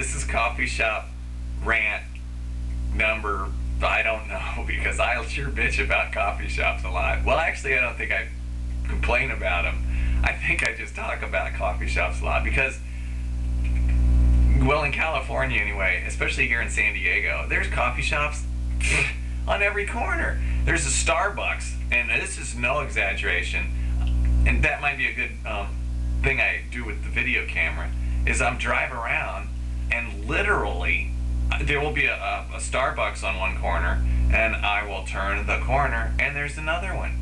This is coffee shop rant number, I don't know, because I sure bitch about coffee shops a lot. Well, actually, I don't think I complain about them. I think I just talk about coffee shops a lot because, well, in California anyway, especially here in San Diego, there's coffee shops on every corner. There's a Starbucks, and this is no exaggeration, and that might be a good thing I do with the video camera, is I'm driving around and literally there will be a Starbucks on one corner and I will turn the corner and there's another one.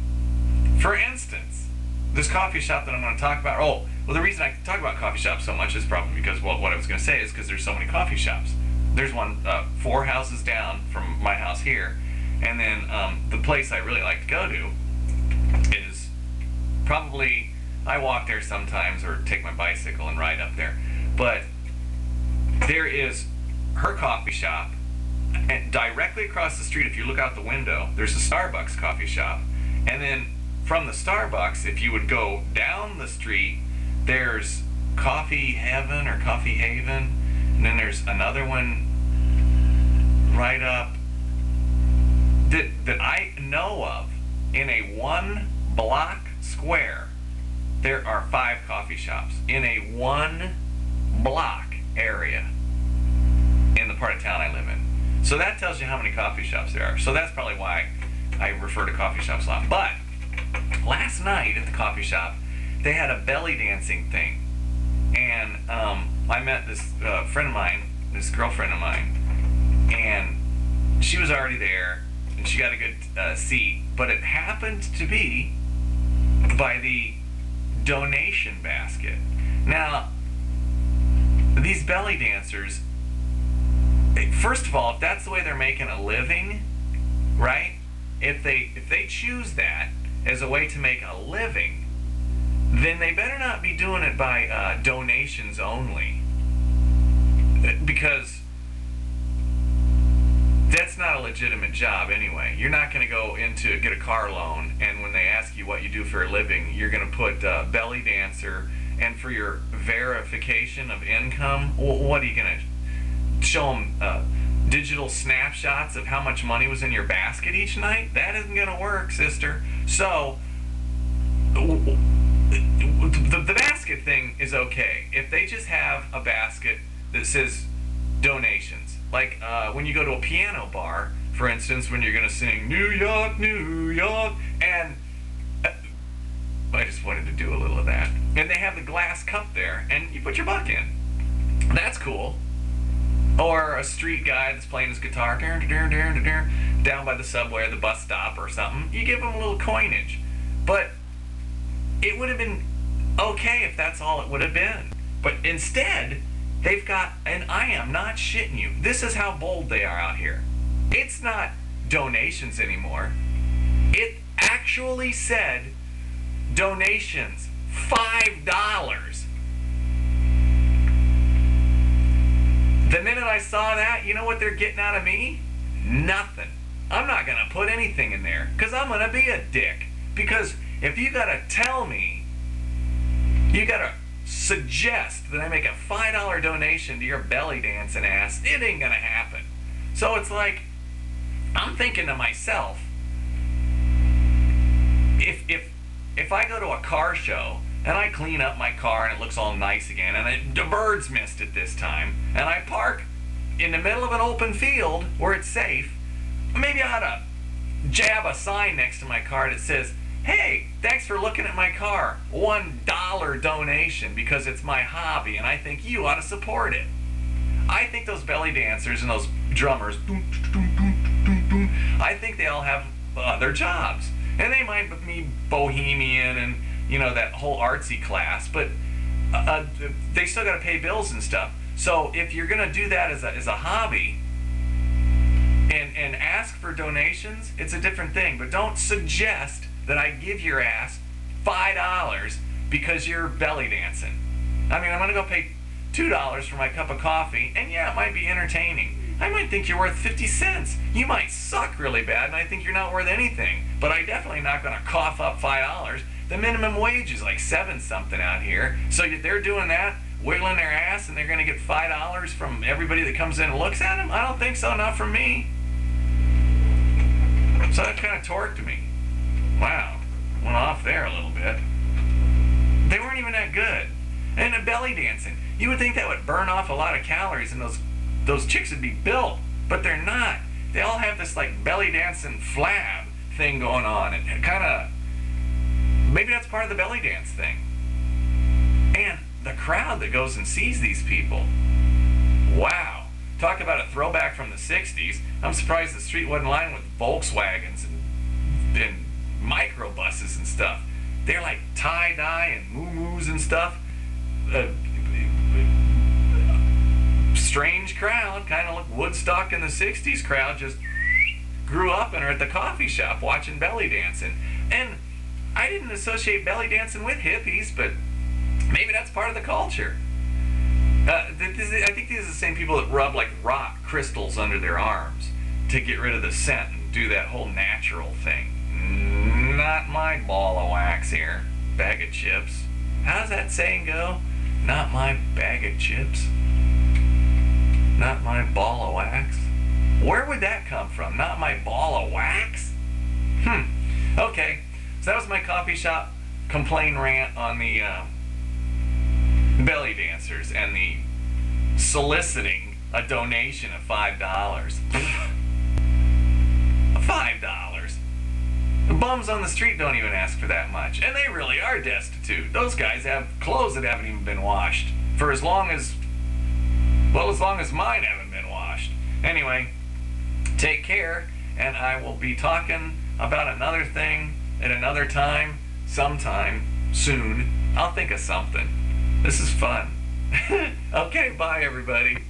For instance, this coffee shop that I'm going to talk about, well, the reason I talk about coffee shops so much is probably because, well, what I was going to say is because there's so many coffee shops. There's one 4 houses down from my house here, and then the place I really like to go to is probably, I walk there sometimes or take my bicycle and ride up there, but there is her coffee shop, and directly across the street, if you look out the window, there's a Starbucks coffee shop, and then from the Starbucks, if you would go down the street, there's Coffee Heaven or Coffee Haven, and then there's another one right up that I know of. In a 1 block square, there are 5 coffee shops in a 1 block area in the part of town I live in. So that tells you how many coffee shops there are. So that's probably why I refer to coffee shops a lot. But last night at the coffee shop, they had a belly dancing thing. And I met this friend of mine, this girlfriend of mine, and she was already there, and she got a good seat, but it happened to be by the donation basket. Now, these belly dancers, first of all, if that's the way they're making a living, right? If they choose that as a way to make a living, then they better not be doing it by donations only, because that's not a legitimate job anyway. You're not going to go into get a car loan, and when they ask you what you do for a living, you're going to put belly dancer, and for your verification of income, what are you going to show them? Digital snapshots of how much money was in your basket each night? That isn't going to work, sister. So the basket thing is okay if they just have a basket that says donations, like when you go to a piano bar, for instance, when you're going to sing New York, New York, and I just wanted to do a little of that, and they have the glass cup there and you put your buck in. That's cool. Or a street guy that's playing his guitar down by the subway or the bus stop or something, you give him a little coinage. But it would have been okay if that's all it would have been. But instead, they've got, and I am not shitting you, this is how bold they are out here. It's not donations anymore. It actually said donations, $5. The minute I saw that, you know what they're getting out of me? Nothing. I'm not going to put anything in there because I'm going to be a dick. Because if you got to tell me, you got to suggest that I make a $5 donation to your belly dancing ass, it ain't going to happen. So it's like, I'm thinking to myself, if I go to a car show and I clean up my car and it looks all nice again, and the birds missed it this time, and I park in the middle of an open field where it's safe, maybe I ought to jab a sign next to my car that says, hey, thanks for looking at my car, $1 donation because it's my hobby and I think you ought to support it. I think those belly dancers and those drummers, I think they all have other jobs. And they might be bohemian and, you know, that whole artsy class, but they still got to pay bills and stuff. So if you're going to do that as a hobby and ask for donations, it's a different thing. But don't suggest that I give your ass $5 because you're belly dancing. I mean, I'm going to go pay $2 for my cup of coffee, and yeah, it might be entertaining. I might think you're worth 50 cents. You might suck really bad, and I think you're not worth anything. But I'm definitely not going to cough up $5. The minimum wage is like 7 something out here. So they're doing that. wiggling their ass and they're going to get $5 from everybody that comes in and looks at them? I don't think so, not from me. So that kind of torqued me. Wow, went off there a little bit. They weren't even that good. And the belly dancing, you would think that would burn off a lot of calories and those chicks would be built, but they're not. They all have this like belly dancing flab thing going on, and it kind of, maybe that's part of the belly dance thing. And the crowd that goes and sees these people, wow, talk about a throwback from the 60s. I'm surprised the street wasn't lined with Volkswagens and microbuses and stuff. They're like tie-dye and moo-moos and stuff. Strange crowd, kind of like Woodstock in the 60s crowd, just grew up and are at the coffee shop watching belly dancing. And I didn't associate belly dancing with hippies, but maybe that's part of the culture. I think these are the same people that rub like rock crystals under their arms to get rid of the scent and do that whole natural thing. Not my ball of wax here. Bag of chips. How does that saying go? Not my bag of chips. Not my ball of wax. Where would that come from? Not my ball of wax? Okay. So that was my coffee shop complain rant on the belly dancers and the soliciting a donation of $5. $5. The bums on the street don't even ask for that much, and they really are destitute. Those guys have clothes that haven't even been washed for as long as mine haven't been washed. Anyway, take care, and I will be talking about another thing at another time, sometime soon. I'll think of something. This is fun. Okay, bye everybody.